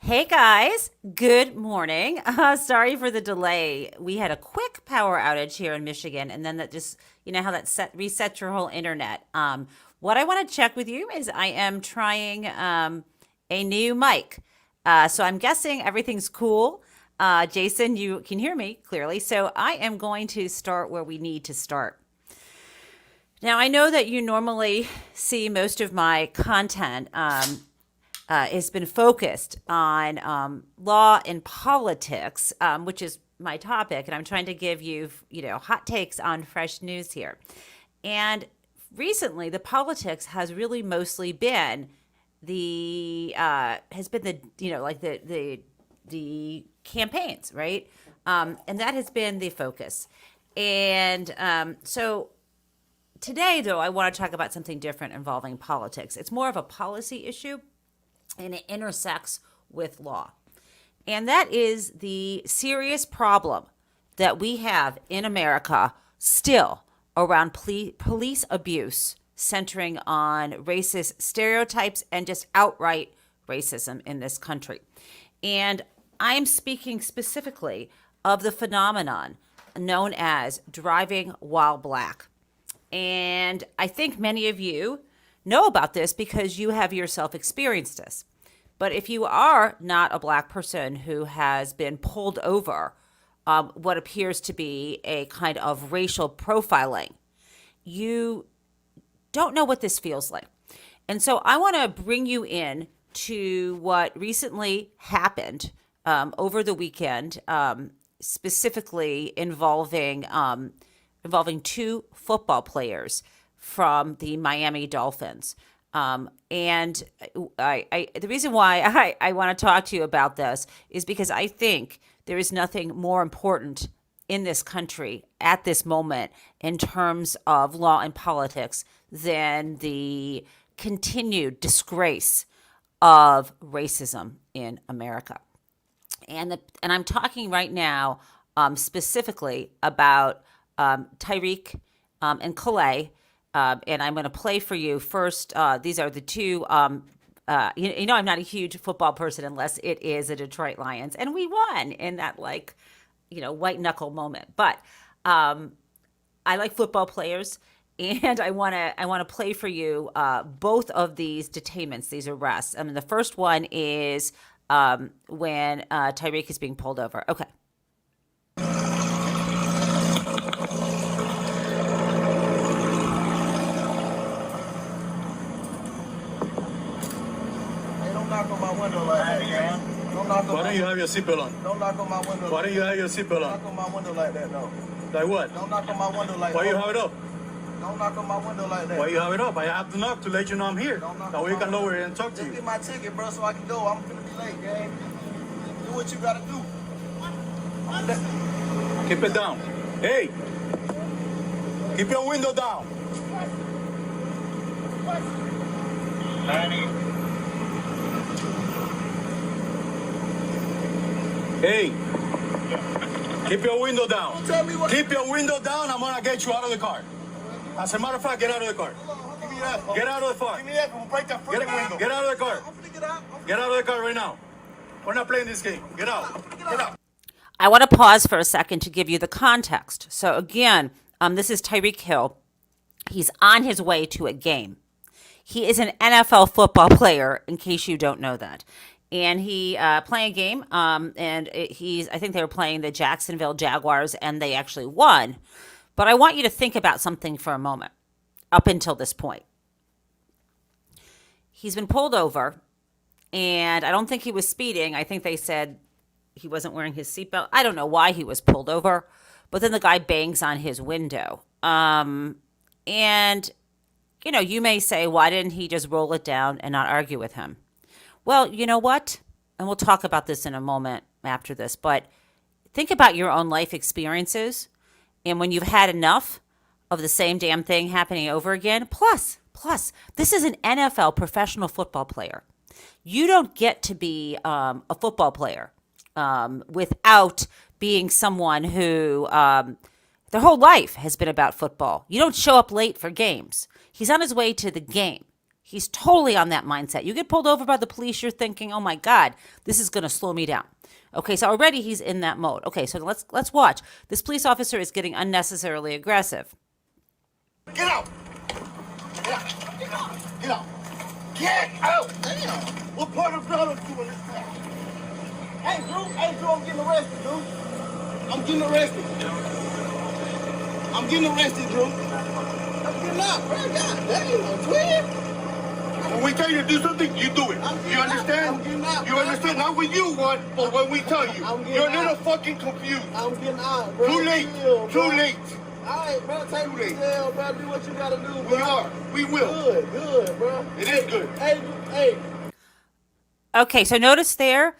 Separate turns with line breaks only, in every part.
Hey guys, good morning. Sorry for the delay. We had a quick power outage here in Michigan, and then that just, how that resets your whole internet. What I want to check with you is I am trying a new mic. So I'm guessing everything's cool. Jason, you can hear me clearly. So I am going to start where we need to start. Now, I know that you normally see most of my content has been focused on law and politics, which is my topic, and I'm trying to give you, hot takes on fresh news here. And recently, the politics has really mostly been the campaigns, right? And that has been the focus. And so today, though, I want to talk about something different involving politics. It's more of a policy issue, and it intersects with law. And that is the serious problem that we have in America still around police abuse centering on racist stereotypes and just outright racism in this country. And I'm speaking specifically of the phenomenon known as driving while black. And I think many of you know about this because you have yourself experienced this. But if you are not a black person who has been pulled over, what appears to be a kind of racial profiling, you don't know what this feels like. And so I want to bring you in to what recently happened over the weekend, specifically involving two football players from the Miami Dolphins. And the reason why I want to talk to you about this is because I think there is nothing more important in this country at this moment in terms of law and politics than the continued disgrace of racism in America. And I'm talking right now specifically about Tyreek and Calais. And I'm going to play for you first. These are the two. I'm not a huge football person unless it is the Detroit Lions, and we won in that white knuckle moment. But I like football players, and I want to play for you both of these detainments, these arrests. I mean, the first one is when Tyreek is being pulled over. Okay.
Knock on my window like that, man. Don't knock on
Why don't you have your seatbelt on?
Don't knock on my window.
Why don't you have your seatbelt
Don't knock on my window like that, no.
Like what?
Don't knock on my window like that.
Why you have it up?
Don't knock on my window like that.
Why you have it up? I have to knock to let you know I'm here. That way you can lower it and talk to
Just
you.
get my ticket, bro, so I can go. I'm finna be late, gang. Do what you gotta do.
Keep it down. Hey! Keep your window down. Hey! Keep your window down.
Don't tell me what.
Keep your window down. I'm gonna get you out of the car. As a matter of fact, get out of the car.
Give me that.
Get out of the car.
Give me that. We'll break that freaking window.
Get out of the car.
I'm finna get out.
Get out of the car right now. We're not playing this game. Get out. Get out.
I want to pause for a second to give you the context. So again, this is Tyreek Hill. He's on his way to a game. He is an NFL football player, in case you don't know that. And he playing a game, and I think they were playing the Jacksonville Jaguars, and they actually won. But I want you to think about something for a moment up until this point. He's been pulled over, and I don't think he was speeding. I think they said he wasn't wearing his seatbelt. I don't know why he was pulled over, but then the guy bangs on his window. And, you may say, why didn't he just roll it down and not argue with him? Well, you know what? And we'll talk about this in a moment after this, but think about your own life experiences. And when you've had enough of the same damn thing happening over again, plus, this is an NFL professional football player. You don't get to be a football player without being someone who their whole life has been about football. You don't show up late for games. He's on his way to the game. He's totally on that mindset. You get pulled over by the police, you're thinking, oh my God, this is going to slow me down. Okay, so already he's in that mode. Okay, so let's watch. This police officer is getting unnecessarily aggressive.
Get out! Get out! Get out! Get out! Get out! Damn! What part of blood are you doing this time? Hey, Drew, I'm getting arrested, Drew. I'm getting arrested. I'm getting arrested, Drew. I'm getting out, bro. God damn, twin.
When we tell you to do something, you do it. You understand?
I'm getting out,
You
bro.
understand? Not when you want, but when we tell you.
I'm getting
You're a little
out.
fucking confused.
I'm getting out, bro.
Too late.
Chill,
Too
bro.
late.
All right, bro. Take me to jail, bro. Do what you gotta do, bro.
We are. We will.
Good, bro.
It is good.
Hey.
Okay, so notice there,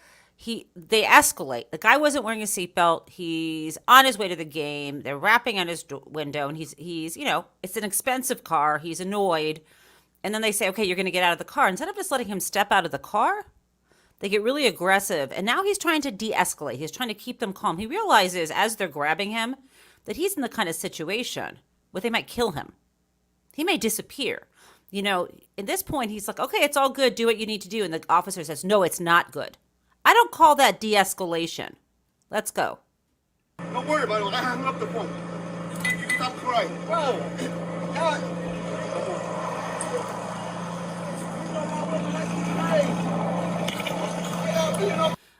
they escalate. The guy wasn't wearing a seatbelt. He's on his way to the game. They're rapping on his window, and he's it's an expensive car. He's annoyed. And then they say, okay, you're going to get out of the car. Instead of just letting him step out of the car, they get really aggressive. And now he's trying to de-escalate. He's trying to keep them calm. He realizes as they're grabbing him that he's in the kind of situation where they might kill him. He may disappear. At this point, he's like, okay, it's all good. Do what you need to do. And the officer says, no, it's not good. I don't call that de-escalation. Let's go.
Don't worry about it. I hung up the phone. You stop crying.
Bro.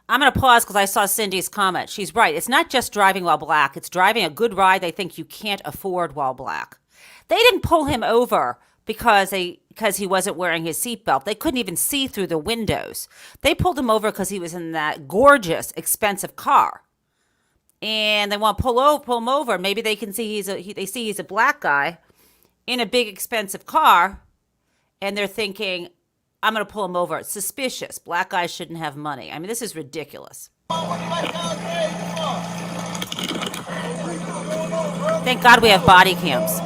I'm going to pause because I saw Cindy's comment. She's right. It's not just driving while black. It's driving a good ride they think you can't afford while black. They didn't pull him over because he wasn't wearing his seatbelt. They couldn't even see through the windows. They pulled him over because he was in that gorgeous, expensive car. And they want to pull him over. Maybe they can see he's a black guy in a big, expensive car. And they're thinking, I'm going to pull him over. It's suspicious. Black guys shouldn't have money. I mean, this is ridiculous. Thank God we have body cams.
I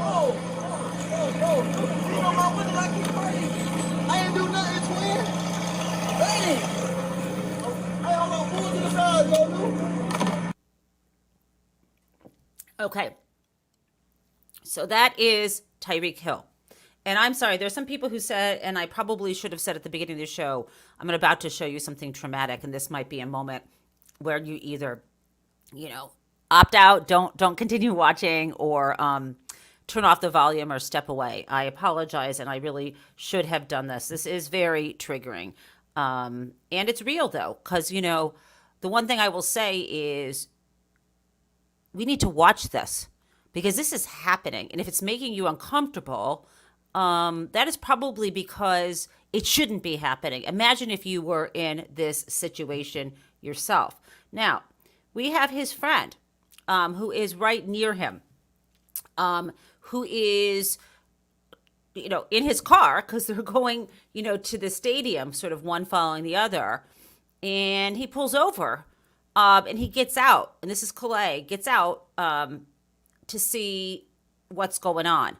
ain't do nothing, twin. Hey, hold on, pull to the side, yo,
Okay. So that is Tyreek Hill. And I'm sorry, there's some people who said, and I probably should have said at the beginning of the show, I'm about to show you something traumatic, and this might be a moment where you either, opt out, don't continue watching, or turn off the volume or step away. I apologize, and I really should have done this. This is very triggering. And it's real, though, because, the one thing I will say is we need to watch this because this is happening. And if it's making you uncomfortable, that is probably because it shouldn't be happening. Imagine if you were in this situation yourself. Now, we have his friend who is right near him, who is, in his car because they're going, to the stadium, sort of one following the other. And he pulls over and he gets out. And this is Calais, gets out to see what's going on.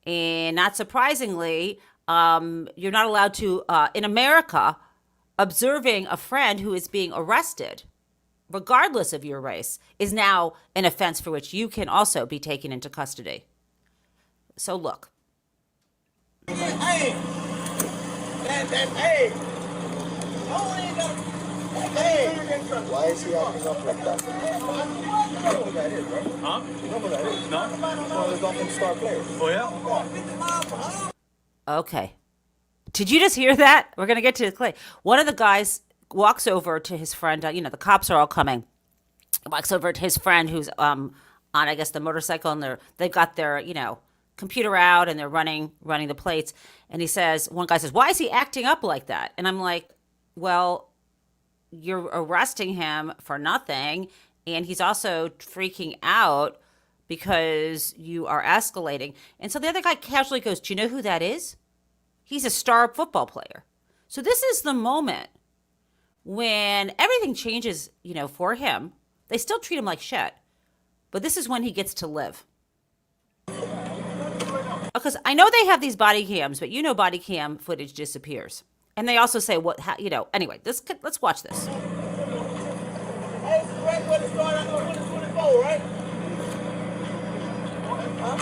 And not surprisingly, you're not allowed to, in America, observing a friend who is being arrested, regardless of your race, is now an offense for which you can also be taken into custody. So look.
Hey. Why is he acting up like that? You know who that is, right?
Huh?
You know who that is?
No?
One of the Dolphin star players.
Oh, yeah?
Okay. Did you just hear that? We're going to get to Clay. One of the guys walks over to his friend. The cops are all coming. Walks over to his friend who's on, I guess, the motorcycle, and they've got their, computer out, and they're running the plates. And one guy says, why is he acting up like that? And I'm like, well, you're arresting him for nothing. And he's also freaking out because you are escalating. And so the other guy casually goes, do you know who that is? He's a star football player. So this is the moment when everything changes, for him. They still treat him like shit. But this is when he gets to live. Because I know they have these body cams, but body cam footage disappears. And they also say, anyway, let's watch this.
Hey, right where the start on 2024, right? Huh?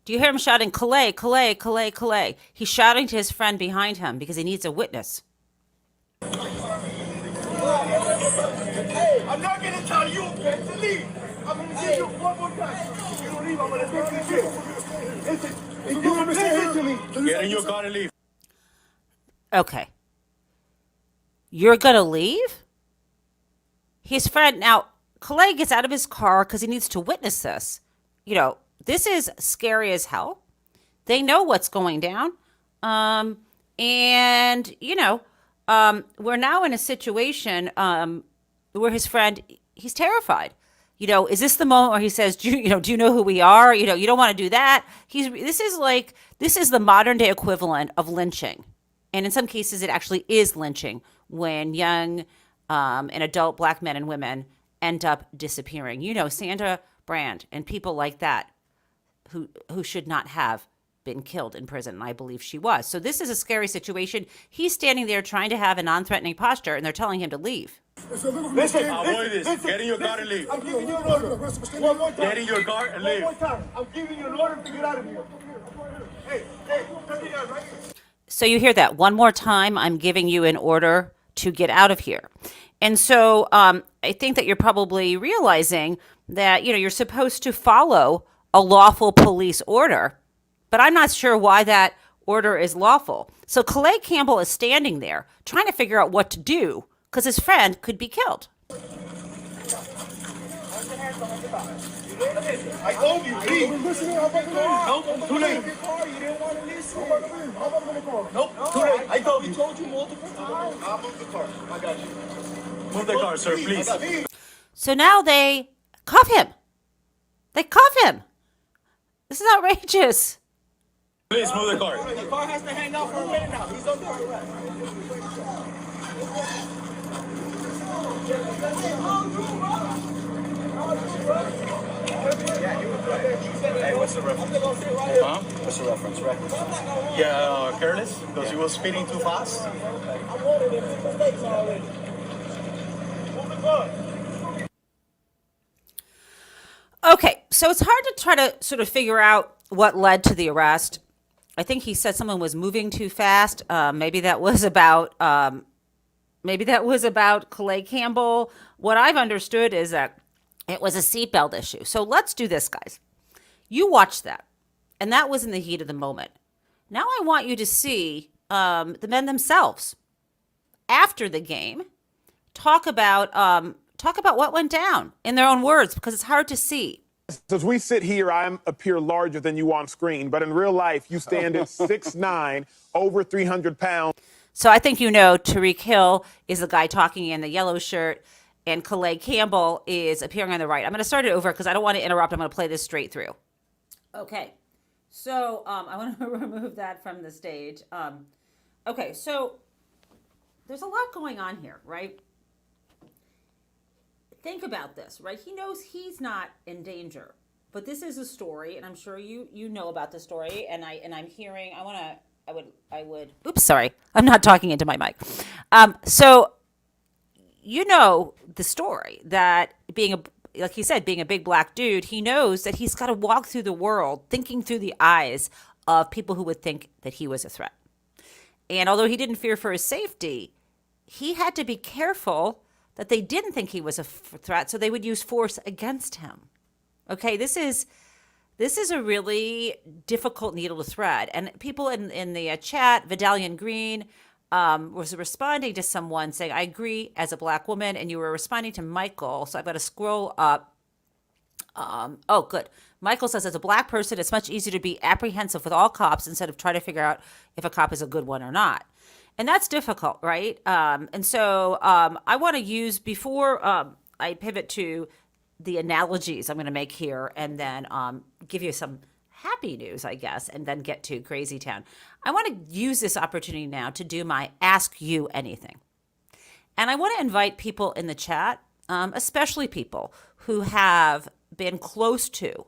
Do you hear him shouting, Calais, Calais, Calais, Calais? He's shouting to his friend behind him because he needs a witness.
I'm not going to tell you to leave. I'm going to give you one more time. If you don't leave, I'm going to take this shit. Listen, if you don't listen to me,
Get in your car and leave.
Okay. You're going to leave? His friend, now, Calais gets out of his car because he needs to witness this. You know, this is scary as hell. They know what's going down. And, you know, we're now in a situation where his friend, he's terrified. You know, is this the moment where he says, do you know who we are? You know, you don't want to do that. This is the modern day equivalent of lynching. And in some cases, it actually is lynching when young and adult black men and women end up disappearing. You know, Sandra Brand and people like that who should not have been killed in prison. And I believe she was. So this is a scary situation. He's standing there trying to have a non-threatening posture, and they're telling him to leave.
listen,
Avoid this. Get in your car and leave.
I'm giving you an order. One more time.
Get in your car and leave.
One more time. I'm giving you an order to get out of here. Hey, come here, right here.
So you hear that one more time. I'm giving you an order to get out of here. And so I think that you're probably realizing that, you know, you're supposed to follow a lawful police order, but I'm not sure why that order is lawful. So Calais Campbell is standing there trying to figure out what to do because his friend could be killed.
I told you, leave. Nope, too late. Nope, too late. I told you. Multiple times. I'll move the car. I got you.
Move the car, sir, please.
So now they cuff him. They cuff him. This is outrageous.
Please move the car.
The car has to hang out for a minute now. He's under arrest.
Hey, what's the reference? Huh? What's the reference? Yeah, careless, because he was speeding too fast.
Okay, so it's hard to try to sort of figure out what led to the arrest. I think he said someone was moving too fast. Maybe that was about Calais Campbell. What I've understood is that it was a seatbelt issue. So let's do this, guys. You watched that, and that was in the heat of the moment. Now I want you to see the men themselves after the game talk about what went down in their own words, because it's hard to see.
As we sit here, I appear larger than you on screen, but in real life, you stand at 6'9", over 300 pounds.
So I think you know Tyreek Hill is the guy talking in the yellow shirt, and Calais Campbell is appearing on the right. I'm going to start it over because I don't want to interrupt. I'm going to play this straight through. Okay, so I want to remove that from the stage. Okay, so there's a lot going on here, right? Think about this, right? He knows he's not in danger, but this is a story, and I'm sure you know about the story. And I'm hearing. I would. Oops, sorry, I'm not talking into my mic. So you know the story that like he said, being a big black dude, he knows that he's got to walk through the world thinking through the eyes of people who would think that he was a threat. And although he didn't fear for his safety, he had to be careful that they didn't think he was a threat, so they would use force against him. Okay, this is a really difficult needle to thread. And people in the chat, Vidalian Green was responding to someone saying, I agree as a black woman, and you were responding to Michael, so I've got to scroll up. Oh, good. Michael says, as a black person, it's much easier to be apprehensive with all cops instead of trying to figure out if a cop is a good one or not. And that's difficult, right? And so I want to use, before I pivot to the analogies I'm going to make here, and then give you some happy news, I guess, and then get to Crazy Town. I want to use this opportunity now to do my Ask You Anything. And I want to invite people in the chat, especially people who have been close to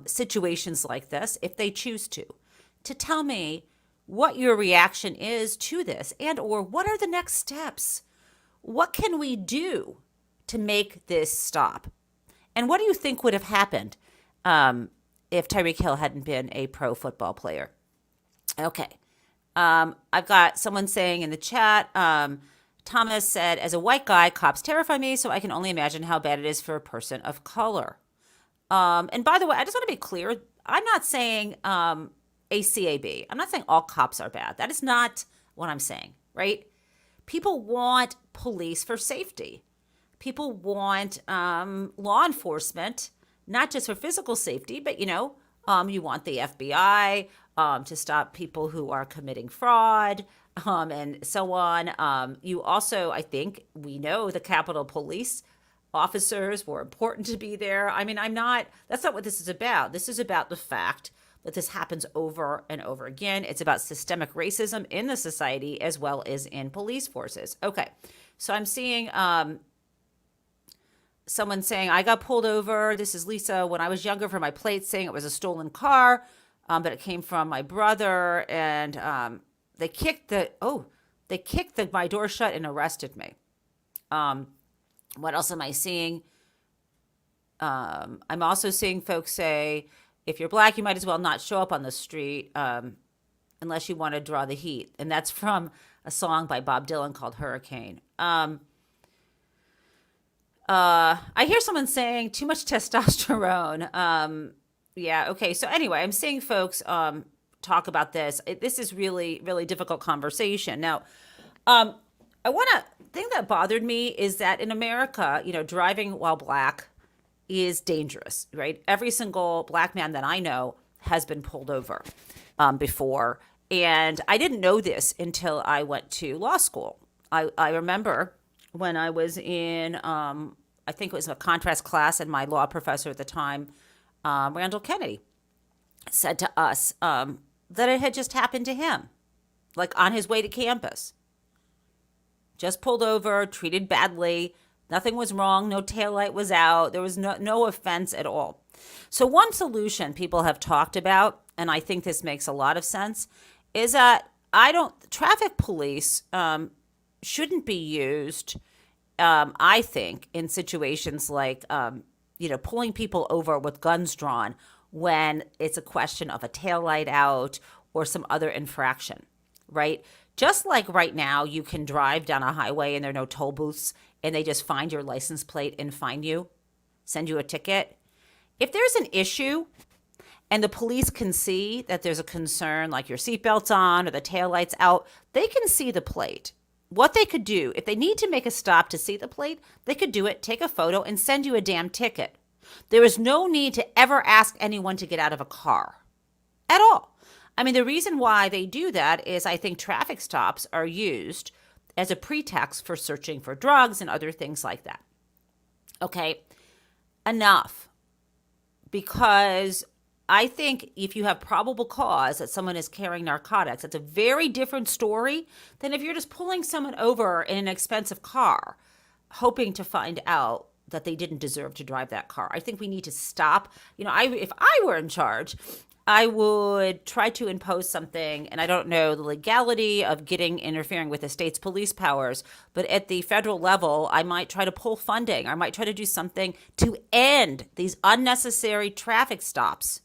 situations like this, if they choose to tell me what your reaction is to this, and or what are the next steps? What can we do to make this stop? And what do you think would have happened if Tyreek Hill hadn't been a pro football player? Okay. I've got someone saying in the chat, Thomas said, as a white guy, cops terrify me, so I can only imagine how bad it is for a person of color. And by the way, I just want to be clear. I'm not saying ACAB. I'm not saying all cops are bad. That is not what I'm saying, right? People want police for safety. People want law enforcement, not just for physical safety, but, you want the FBI to stop people who are committing fraud and so on. You also, I think, we know the Capitol Police officers were important to be there. I mean, that's not what this is about. This is about the fact that this happens over and over again. It's about systemic racism in the society as well as in police forces. Okay, so I'm seeing someone saying, I got pulled over. This is Lisa. When I was younger for my plate, saying it was a stolen car, but it came from my brother, and they kicked my door shut and arrested me. What else am I seeing? I'm also seeing folks say, if you're black, you might as well not show up on the street unless you want to draw the heat. And that's from a song by Bob Dylan called Hurricane. I hear someone saying too much testosterone. Yeah, okay. So anyway, I'm seeing folks talk about this. This is really, really difficult conversation. Now, thing that bothered me is that in America, driving while black is dangerous, right? Every single black man that I know has been pulled over before. And I didn't know this until I went to law school. I remember when I was in, I think it was a contrast class, and my law professor at the time, Randall Kennedy, said to us that it had just happened to him, like on his way to campus. Just pulled over, treated badly. Nothing was wrong. No taillight was out. There was no offense at all. So one solution people have talked about, and I think this makes a lot of sense, is that traffic police shouldn't be used, I think, in situations like, pulling people over with guns drawn when it's a question of a taillight out or some other infraction, right? Just like right now, you can drive down a highway and there are no toll booths and they just find your license plate and fine you, send you a ticket. If there's an issue and the police can see that there's a concern, like your seatbelt's on or the taillight's out, they can see the plate. What they could do, if they need to make a stop to see the plate, they could do it, take a photo, and send you a damn ticket. There is no need to ever ask anyone to get out of a car at all. I mean, the reason why they do that is I think traffic stops are used as a pretext for searching for drugs and other things like that. Okay, enough. Because I think if you have probable cause that someone is carrying narcotics, it's a very different story than if you're just pulling someone over in an expensive car, hoping to find out that they didn't deserve to drive that car. I think we need to stop. If I were in charge, I would try to impose something, and I don't know the legality of interfering with the state's police powers, but at the federal level, I might try to pull funding. I might try to do something to end these unnecessary traffic stops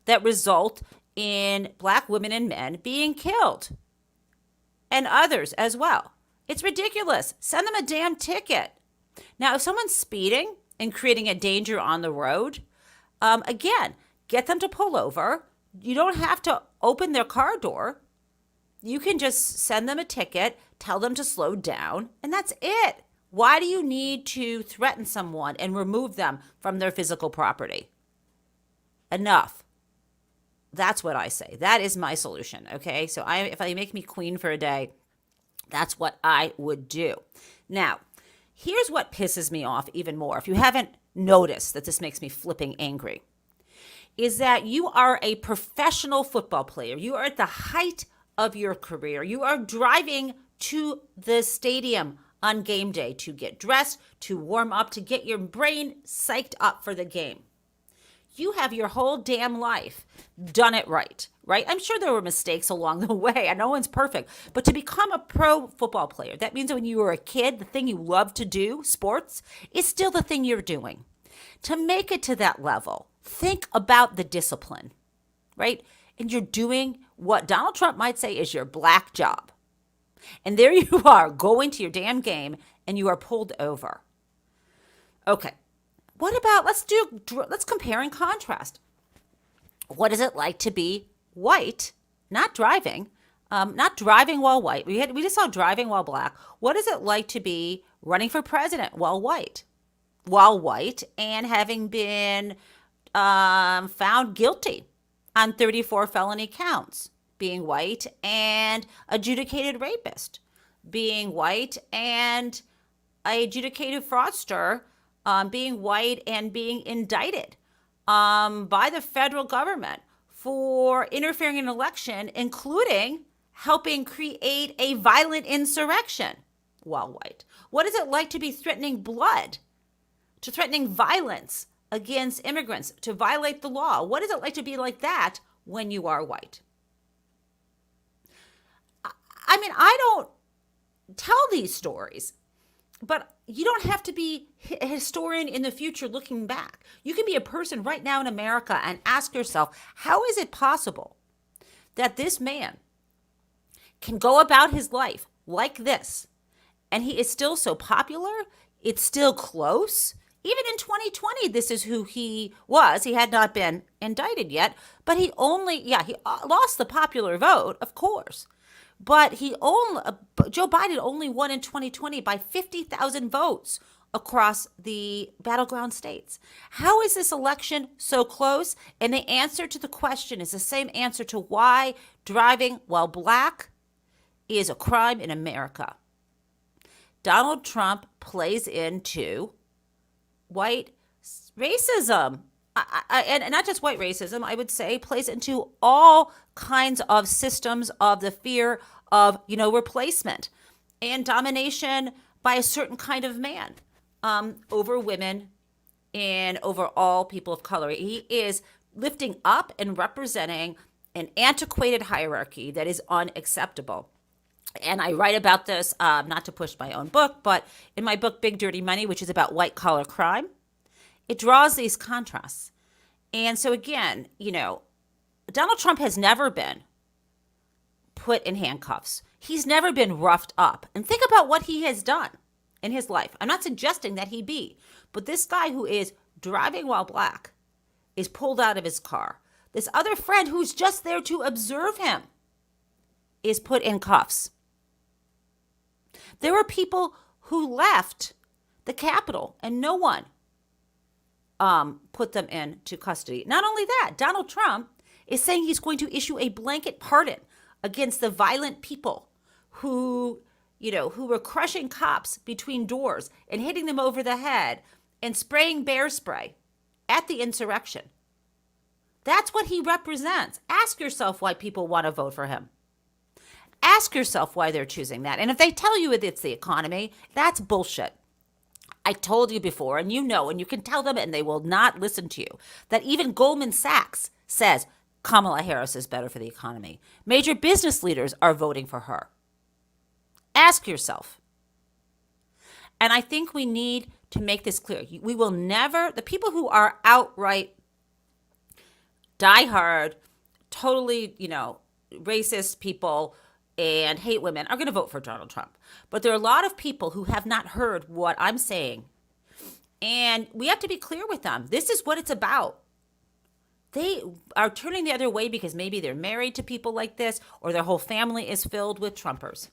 that result in black women and men being killed, and others as well. It's ridiculous. Send them a damn ticket. Now, if someone's speeding and creating a danger on the road, again, get them to pull over. You don't have to open their car door. You can just send them a ticket, tell them to slow down, and that's it. Why do you need to threaten someone and remove them from their physical property? Enough. That's what I say. That is my solution, okay? So if they make me queen for a day, that's what I would do. Now, here's what pisses me off even more. If you haven't noticed that this makes me flipping angry, is that you are a professional football player. You are at the height of your career. You are driving to the stadium on game day to get dressed, to warm up, to get your brain psyched up for the game. You have your whole damn life done it right? I'm sure there were mistakes along the way, and no one's perfect. But to become a pro football player, that means that when you were a kid, the thing you loved to do, sports, is still the thing you're doing. To make it to that level, think about the discipline, right? And you're doing what Donald Trump might say is your black job. And there you are going to your damn game and you are pulled over. Okay. What about, let's compare and contrast. What is it like to be white, not driving while white? We just saw driving while black. What is it like to be running for president while white? And having been found guilty on 34 felony counts, being white and adjudicated rapist, being white and adjudicated fraudster, being white and being indicted by the federal government for interfering in an election, including helping create a violent insurrection while white. What is it like to be threatening blood, to threatening violence against immigrants, to violate the law? What is it like to be like that when you are white? I mean, I don't tell these stories, but you don't have to be a historian in the future looking back. You can be a person right now in America and ask yourself, how is it possible that this man can go about his life like this and he is still so popular? It's still close. Even in 2020, this is who he was. He had not been indicted yet, but he lost the popular vote, of course. But Joe Biden only won in 2020 by 50,000 votes across the battleground states. How is this election so close? And the answer to the question is the same answer to why driving while black is a crime in America. Donald Trump plays into white racism. And not just white racism, I would say plays into all kinds of systems of the fear of, replacement and domination by a certain kind of man over women and over all people of color. He is lifting up and representing an antiquated hierarchy that is unacceptable. And I write about this, not to push my own book, but in my book, Big Dirty Money, which is about white collar crime, it draws these contrasts. And so again, Donald Trump has never been put in handcuffs. He's never been roughed up. And think about what he has done in his life. I'm not suggesting that he be, but this guy who is driving while black is pulled out of his car. This other friend who's just there to observe him is put in cuffs. There were people who left the Capitol and no one put them into custody. Not only that, Donald Trump is saying he's going to issue a blanket pardon against the violent people who were crushing cops between doors and hitting them over the head and spraying bear spray at the insurrection. That's what he represents. Ask yourself why people want to vote for him. Ask yourself why they're choosing that. And if they tell you it's the economy, that's bullshit. I told you before, and and you can tell them and they will not listen to you, that even Goldman Sachs says Kamala Harris is better for the economy. Major business leaders are voting for her. Ask yourself. And I think we need to make this clear. We will never, the people who are outright diehard, totally, racist people and hate women are going to vote for Donald Trump. But there are a lot of people who have not heard what I'm saying. And we have to be clear with them. This is what it's about. They are turning the other way because maybe they're married to people like this or their whole family is filled with Trumpers.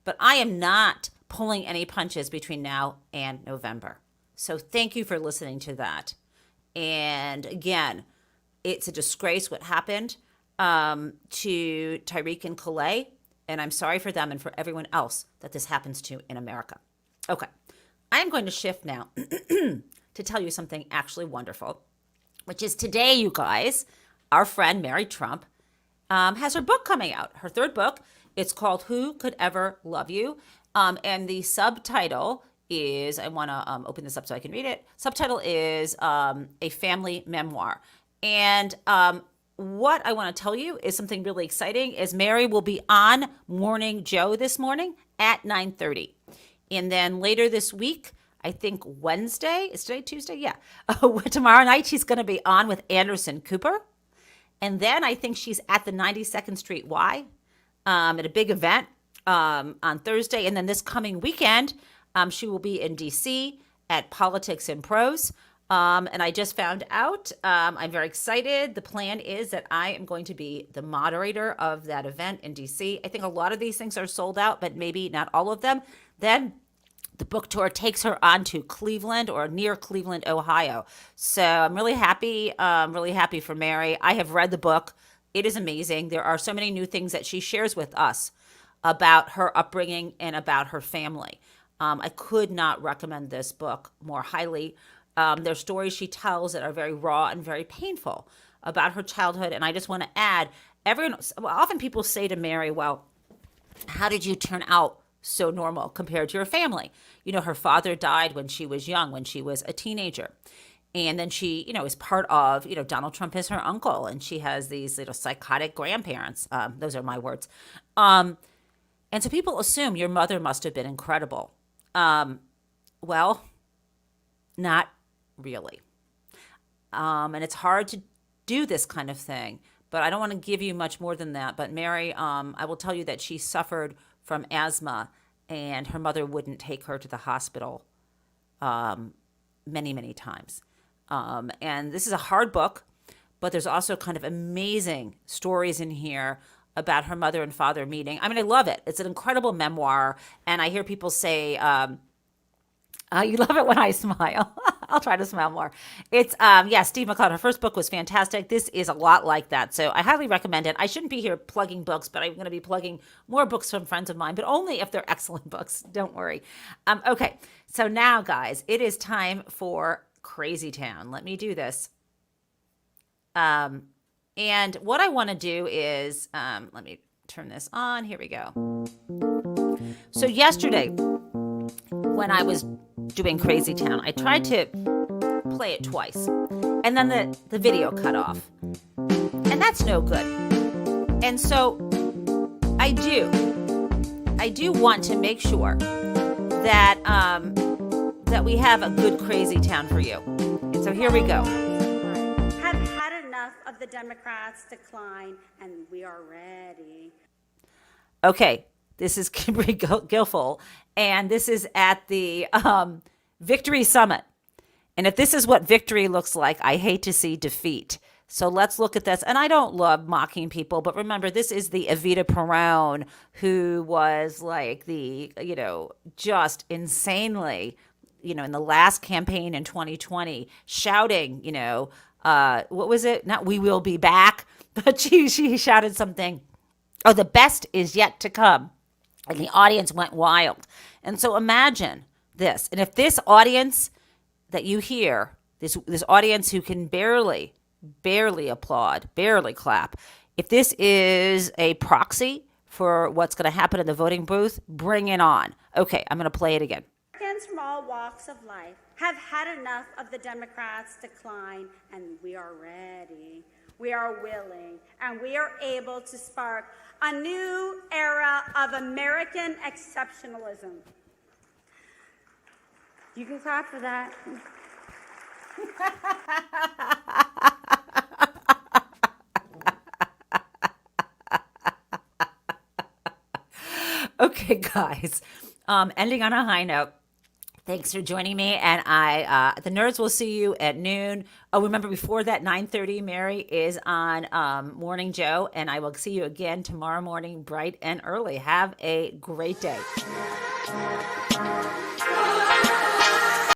But I am not pulling any punches between now and November. So thank you for listening to that. And again, it's a disgrace what happened to Tyreek and Calais. And I'm sorry for them and for everyone else that this happens to in America. Okay, I am going to shift now to tell you something actually wonderful, which is today, you guys, our friend Mary Trump has her book coming out, her third book. It's called Who Could Ever Love You? And the subtitle is, I want to open this up so I can read it. Subtitle is A Family Memoir. And what I want to tell you is something really exciting is Mary will be on Morning Joe this morning at 9:30. And then later this week, I think Wednesday. Is today Tuesday? Yeah. Tomorrow night she's going to be on with Anderson Cooper. And then I think she's at the 92nd Street Y at a big event on Thursday. And then this coming weekend, she will be in D.C. at Politics and Prose. And I just found out, I'm very excited. The plan is that I am going to be the moderator of that event in D.C. I think a lot of these things are sold out, but maybe not all of them. Then the book tour takes her on to Cleveland or near Cleveland, Ohio. So I'm really happy for Mary. I have read the book. It is amazing. There are so many new things that she shares with us about her upbringing and about her family. I could not recommend this book more highly. There's stories she tells that are very raw and very painful about her childhood. And I just want to add, often people say to Mary, well, how did you turn out so normal compared to your family? You know, her father died when she was young, when she was a teenager. And then she, is part of, Donald Trump is her uncle, and she has these little psychotic grandparents. Those are my words. And so people assume your mother must have been incredible. Well, not really. And it's hard to do this kind of thing, but I don't want to give you much more than that. But Mary, I will tell you that she suffered from asthma, and her mother wouldn't take her to the hospital many, many times. And this is a hard book, but there's also kind of amazing stories in here about her mother and father meeting. I mean, I love it. It's an incredible memoir, and I hear people say, you love it when I smile. I'll try to smile more. It's, Steve McCloud, her first book was fantastic. This is a lot like that. So I highly recommend it. I shouldn't be here plugging books, but I'm going to be plugging more books from friends of mine, but only if they're excellent books. Don't worry. Okay. So now, guys, it is time for Crazy Town. Let me do this. And what I want to do is, let me turn this on. Here we go. So yesterday, when I was doing Crazy Town, I tried to play it twice, and then the video cut off, and that's no good. And so I do want to make sure that that we have a good Crazy Town for you. And so here we go.
Have had enough of the Democrats' decline, and we are ready.
Okay. This is Kimberly Guilfoyle, and this is at the Victory Summit. And if this is what victory looks like, I hate to see defeat. So let's look at this. And I don't love mocking people, but remember, this is the Evita Perón, who was like the, just insanely, in the last campaign in 2020, shouting, what was it? Not "we will be back," but she shouted something. Oh, the best is yet to come. And the audience went wild. And so imagine this. And if this audience that you hear, this audience who can barely applaud, barely clap, if this is a proxy for what's going to happen in the voting booth, bring it on. Okay, I'm going to play it again.
Americans from all walks of life have had enough of the Democrats' decline, and we are ready. We are willing, and we are able to spark a new era of American exceptionalism. You can clap for that.
Okay, guys, ending on a high note. Thanks for joining me, and the nerds will see you at noon. Oh, remember, before that, 9:30, Mary is on Morning Joe, and I will see you again tomorrow morning, bright and early. Have a great day.